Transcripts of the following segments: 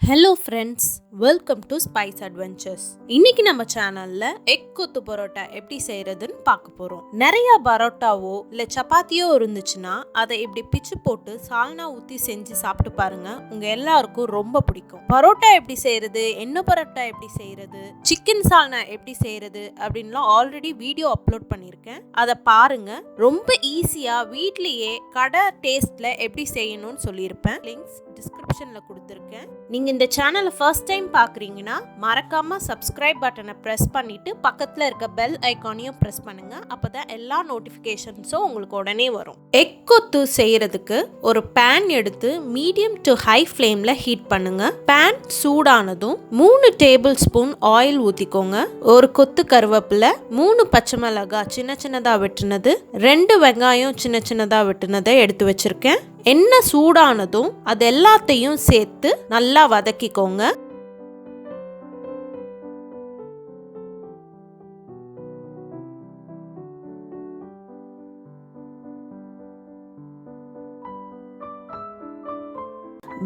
Hello friends, welcome to spice adventures. இன்னைக்கு நம்ம சேனல்ல எக் கொத்து பரோட்டா எப்படி செய்யறதுன்னு பார்க்க போறோம். நிறைய பரோட்டாவோ இல்ல சப்பாத்தியோ இருந்துச்சுன்னா அதை இப்படி பிச்சு போட்டு சால்னா ஊத்தி செஞ்சு சாப்பிட்டு பாருங்க, உங்க எல்லாருக்கும் ரொம்ப பிடிக்கும். பரோட்டா எப்படி செய்யறது, என்ன பரோட்டா எப்படி செய்யறது, சிக்கன் சால்னா எப்படி செய்யறது அப்படின்லாம் ஆல்ரெடி வீடியோ அப்லோட் பண்ணியிருக்கேன். அதை பாருங்க. ரொம்ப ஈஸியா வீட்லயே கடை டேஸ்ட்ல எப்படி செய்யணும்னு சொல்லியிருப்பேன். லிங்க்ஸ் டிஸ்கிரிப்ஷன்ல கொடுத்துருக்கேன். நீங்க இந்த சேனலை ஃபர்ஸ்ட் டைம் பார்க்குறீங்கன்னா மறக்காம சப்ஸ்கிரைப் பட்டனை ப்ரெஸ் பண்ணிட்டு பக்கத்தில் இருக்க பெல் ஐக்கானையும் ப்ரெஸ் பண்ணுங்க. அப்பதான் எல்லா நோட்டிஃபிகேஷன்ஸும் உங்களுக்கு உடனே வரும். எக் கொத்து செய்யறதுக்கு ஒரு பேன் எடுத்து மீடியம் டு ஹை ஃப்ளேம்ல ஹீட் பண்ணுங்க. பேன் சூடானதும் 3 டேபிள் ஸ்பூன் ஆயில் ஊற்றிக்கோங்க. ஒரு கொத்து கருவேப்பிலை, 3 பச்சை மிளகாய் சின்ன சின்னதாக வெட்டினது, 2 வெங்காயம் சின்ன சின்னதாக வெட்டினதை எடுத்து வச்சிருக்கேன். எண்ணெய் சூடானதும் அது எல்லாத்தையும் சேர்த்து நல்லா வதக்கிக்கோங்க.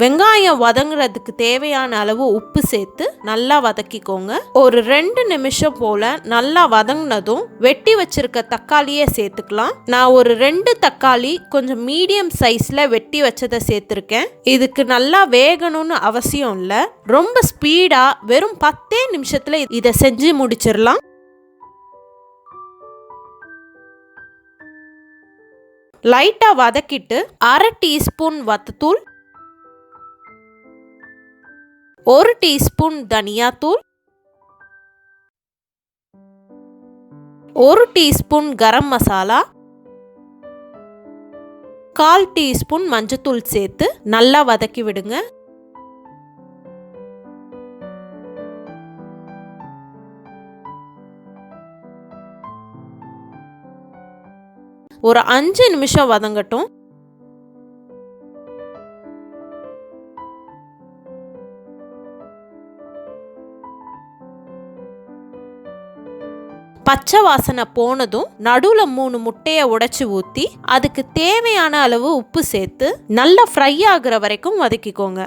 வெங்காயம் வதங்குறதுக்கு தேவையான அளவு உப்பு சேர்த்து நல்லா வதக்கிக்கோங்க. ஒரு 2 நிமிஷம் போல நல்லா வதங்கினதும் வெட்டி வச்சிருக்க தக்காளியை சேர்த்துக்கலாம். நான் ஒரு 2 தக்காளி கொஞ்சம் மீடியம் சைஸ்ல வெட்டி வச்சதை சேர்த்துருக்கேன். இதுக்கு நல்லா வேகணும்னு அவசியம் இல்லை. ரொம்ப ஸ்பீடா வெறும் 10 நிமிஷத்துல இதை செஞ்சு முடிச்சிடலாம். லைட்டா வதக்கிட்டு 1/2 டீஸ்பூன் வத்தத்தூள், 1 டீஸ்பூன் தனியாத்தூள், 1 டீஸ்பூன் கரம் மசாலா, 1/4 டீஸ்பூன் மஞ்சத்தூள் சேர்த்து நல்லா வதக்கி விடுங்க. ஒரு 5 நிமிஷம் வதங்கட்டும். பச்சை வாசனை போனதும் நடுவுல 3 முட்டையை உடைச்சு ஊத்தி அதுக்கு தேவையான அளவு உப்பு சேர்த்து நல்லா ஃப்ரை ஆகுற வரைக்கும் வதக்கிக்கோங்க.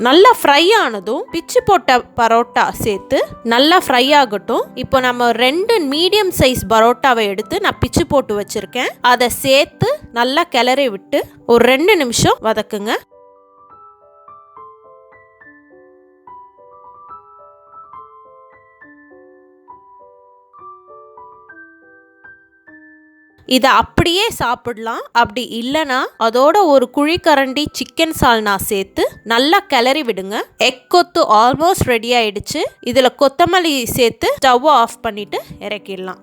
நல்லா ஃப்ரை ஆனதும் பிச்சு போட்ட பரோட்டா சேர்த்து நல்லா ஃப்ரை ஆகட்டும். இப்போ நம்ம 2 மீடியம் சைஸ் பரோட்டாவை எடுத்து நான் பிச்சு போட்டு வச்சிருக்கேன். அதை சேர்த்து நல்லா கிளறி விட்டு ஒரு 2 நிமிஷம் வதக்குங்க. இதை அப்படியே சாப்பிடலாம். அப்படி இல்லைனா அதோட ஒரு குழிக்கரண்டி சிக்கன் சால்னா சேர்த்து நல்லா கிளறி விடுங்க. எக் கொத்து ஆல்மோஸ்ட் ரெடி ஆயிடுச்சு. இதில் கொத்தமல்லி சேர்த்து ஸ்டவ் ஆஃப் பண்ணிட்டு இறக்கிடலாம்.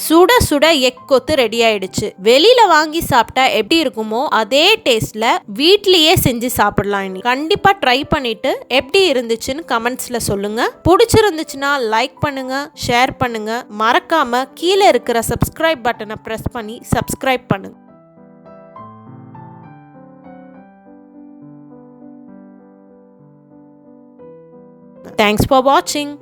சுட சுட எக் கொத்து ரெடி ஆயிடுச்சு. வெளியில வாங்கி சாப்பிட்டா எப்படி இருக்குமோ அதே டேஸ்ட்ல வீட்லயே செஞ்சு சாப்பிடலாம். கண்டிப்பா ட்ரை பண்ணிட்டு எப்படி இருந்துச்சுன்னு கமெண்ட்ஸ்ல சொல்லுங்க. பிடிச்சிருந்துச்சுன்னா லைக் பண்ணுங்க, ஷேர் பண்ணுங்க. மறக்காம கீழே இருக்கிற சப்ஸ்கிரைப் பட்டனை பிரஸ் பண்ணி சப்ஸ்கிரைப் பண்ணுங்க. Thanks for watching.